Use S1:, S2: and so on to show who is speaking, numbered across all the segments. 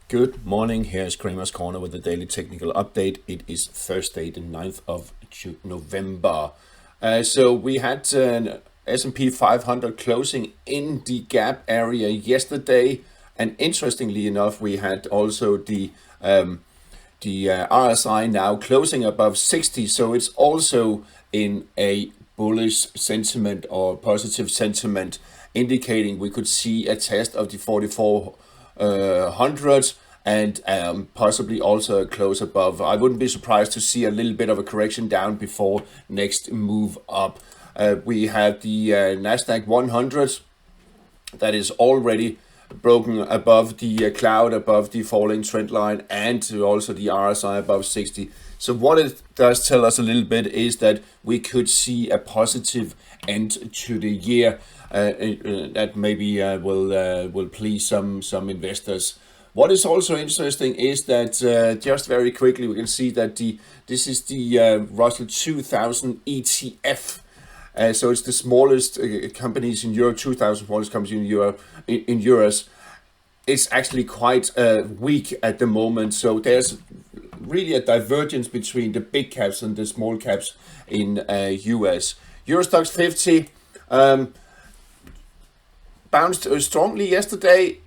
S1: Good morning, here's Kramer's Corner with the daily technical update. It is Thursday, the 9th of November. So we had an S&P 500 closing in the gap area yesterday. And interestingly enough, we had also the RSI now closing above 60. So it's also in a bullish sentiment or positive sentiment, indicating we could see a test of the 4400 and possibly also a close above. I wouldn't be surprised to see a little bit of a correction down before next move up. We have the Nasdaq 100 that is already broken above the cloud, above the falling trend line, and also the RSI above 60. So what it does tell us a little bit is that we could see a positive end to the year that maybe will please some investors. What is also interesting is that just very quickly we can see that this is the Russell 2000 ETF. So it's the smallest companies in Europe, 2,000 smallest companies in Europe. In euros, it's actually quite weak at the moment. So there's really a divergence between the big caps and the small caps in US. Eurostoxx 50 bounced strongly yesterday.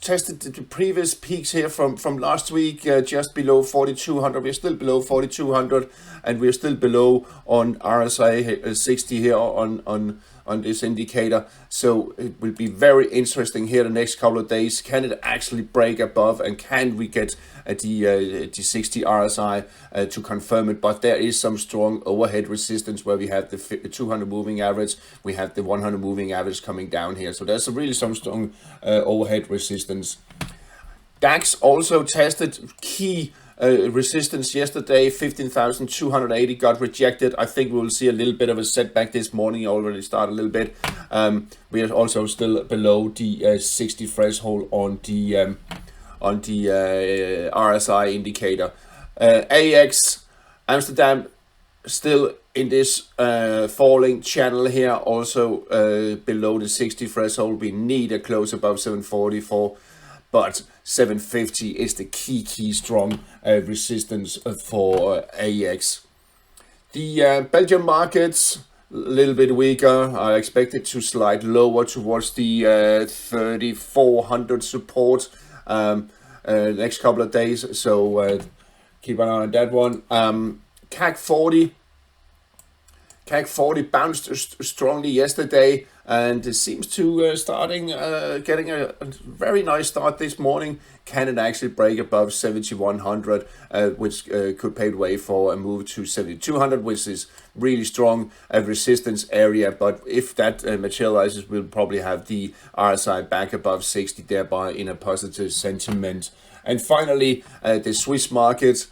S1: Tested the previous peaks here from last week, just below 4,200. We're still below 4,200, and we're still below on RSI 60 here on this indicator. So it will be very interesting here the next couple of days. Can it actually break above, and can we get the 60 RSI to confirm it? But there is some strong overhead resistance where we have the 200 moving average, we have the 100 moving average coming down here. So there's really some strong overhead resistance. DAX also tested key resistance yesterday. 15,280 got rejected. I think we will see a little bit of a setback this morning. Already started a little bit. We are also still below the 60 threshold on the RSI indicator. AX Amsterdam still in this falling channel here, also below the 60 threshold. We need a close above 744, but 750 is the key strong resistance for AX. The Belgian markets a little bit weaker. I expect it to slide lower towards the 3,400 support next couple of days. So keep an eye on that one. CAC 40 bounced strongly yesterday, and it seems to getting a very nice start this morning. Can it actually break above 7,100, which could pave the way for a move to 7,200, which is really strong resistance area. But if that materializes, we'll probably have the RSI back above 60, thereby in a positive sentiment. And finally, the Swiss market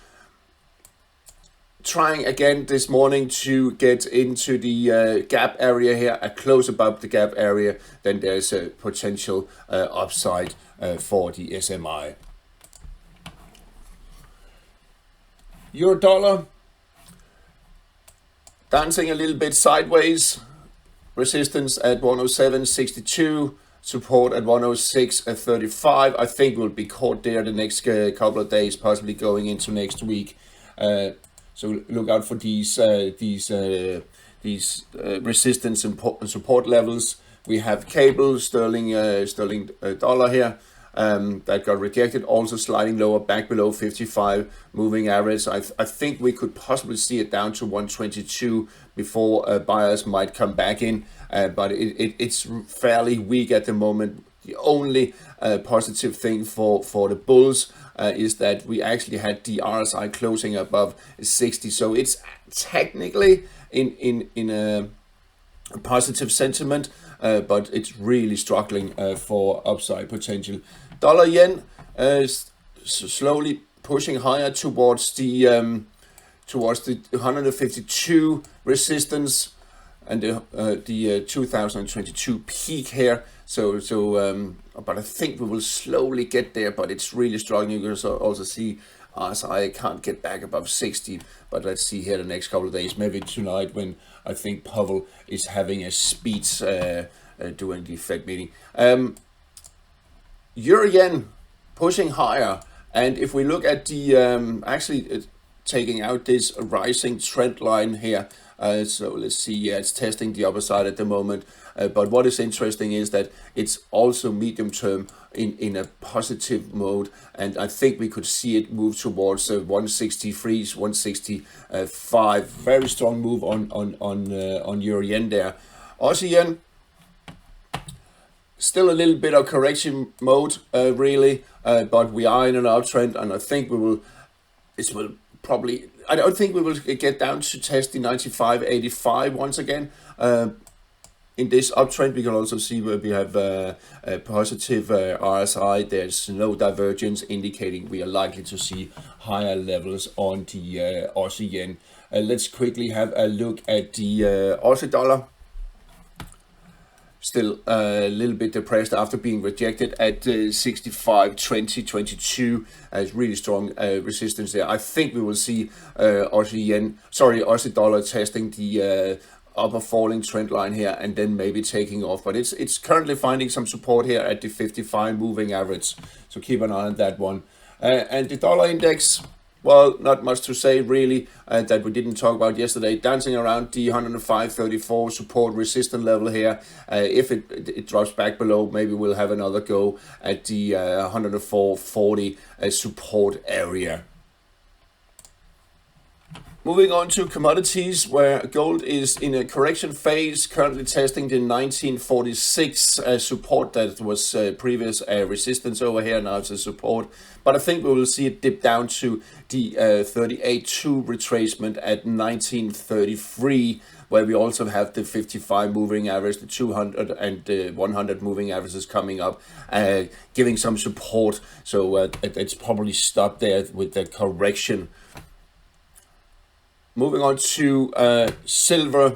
S1: trying again this morning to get into the gap area here, a close above the gap area, then there's a potential upside for the SMI. Euro dollar dancing a little bit sideways. Resistance at 107.62, support at 106.35. I think we'll be caught there the next couple of days, possibly going into next week. So look out for these resistance and support levels. We have cable sterling dollar here that got rejected, also sliding lower back below 55 moving average. I think we could possibly see it down to 122 before buyers might come back in, but it's fairly weak at the moment. The only positive thing for the bulls is that we actually had the RSI closing above 60, so it's technically in a positive sentiment, but it's really struggling for upside potential. Dollar yen is slowly pushing higher towards the 152 resistance and the 2022 peak here. But I think we will slowly get there, but it's really struggling. You can also see RSI can't get back above 60, but let's see here the next couple of days, maybe tonight when I think Powell is having a speech during the Fed meeting. Euro yen pushing higher. And if we look at the taking out this rising trend line here, so let's see, yeah, it's testing the upper side at the moment. But what is interesting is that it's also medium term in a positive mode, and I think we could see it move towards 163s, 165. Very strong move on Euro yen there. Aussie yen, still a little bit of correction mode, really, but we are in an uptrend, and I think I don't think we will get down to test the 95.85 once again. In this uptrend, we can also see where we have a positive RSI. There's no divergence, indicating we are likely to see higher levels on the Aussie yen. Let's quickly have a look at the Aussie dollar. Still a little bit depressed after being rejected at 65.2022. It's really strong resistance there. I think we will see Aussie dollar testing the upper falling trend line here and then maybe taking off. But it's currently finding some support here at the 55 moving average. So keep an eye on that one. And the dollar index, well, not much to say really that we didn't talk about yesterday. Dancing around the 105.34 support resistance level here. If it drops back below, maybe we'll have another go at the 104.40 support area. Moving on to commodities, where gold is in a correction phase, currently testing the 1946 support that was previous resistance over here. Now it's a support, but I think we will see it dip down to the 38.2 retracement at 1933, where we also have the 55 moving average, the 200 and the 100 moving averages coming up, giving some support. So it's probably stopped there with the correction. Moving on to silver,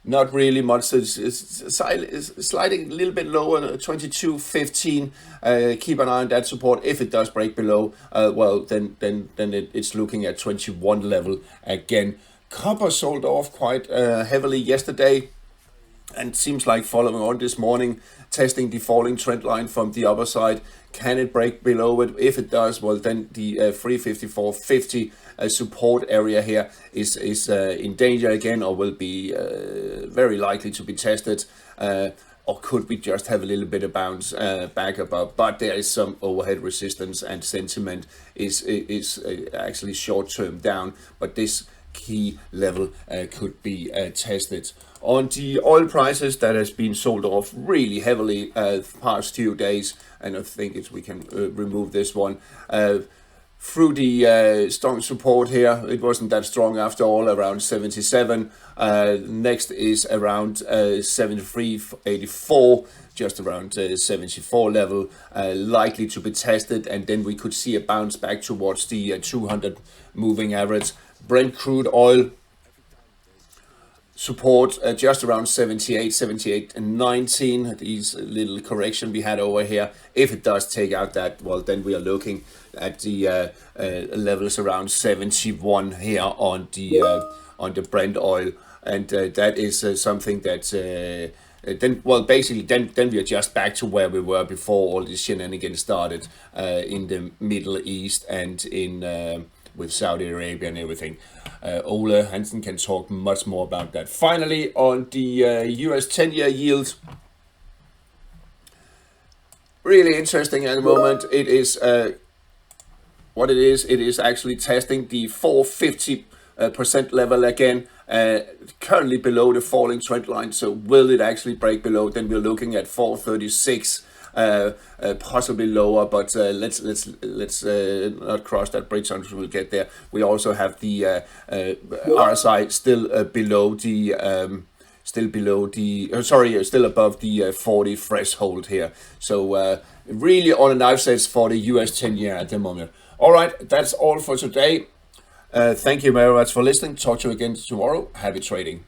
S1: not really much. It's sliding a little bit lower, 22.15. Keep an eye on that support. If it does break below, well, then it's looking at 21 level again. Copper sold off quite heavily yesterday, and seems like following on this morning, testing the falling trend line from the upper side. Can it break below it? If it does, well, then the 354.50 support area here is in danger again, or will be very likely to be tested. Or could we just have a little bit of bounce back above? But there is some overhead resistance, and sentiment is actually short term down. But this key level could be tested. On the oil prices, that has been sold off really heavily the past few days, and I think we can remove this one. Through the strong support here, it wasn't that strong after all, around 77. Next is around 73.84, just around 74 level, likely to be tested, and then we could see a bounce back towards the 200 moving average. Brent crude oil support just around 78 and 19. These little correction we had over here. If it does take out that, well, then we are looking at the levels around 71 here on the Brent oil, and that is something that then we are just back to where we were before all this shenanigans started in the Middle East and in with Saudi Arabia and everything. Ole Hansen can talk much more about that. Finally, on the US 10-year yield, really interesting at the moment. It is what it is. It is actually testing the 450% level again, currently below the falling trend line. So will it actually break below? Then we're looking at 436. Possibly lower, but let's not cross that bridge until we get there. We also have the RSI still still above the 40 threshold here. So really on a knife edge for the US 10-year at the moment. All right, that's all for today. Thank you very much for listening. Talk to you again tomorrow. Happy trading.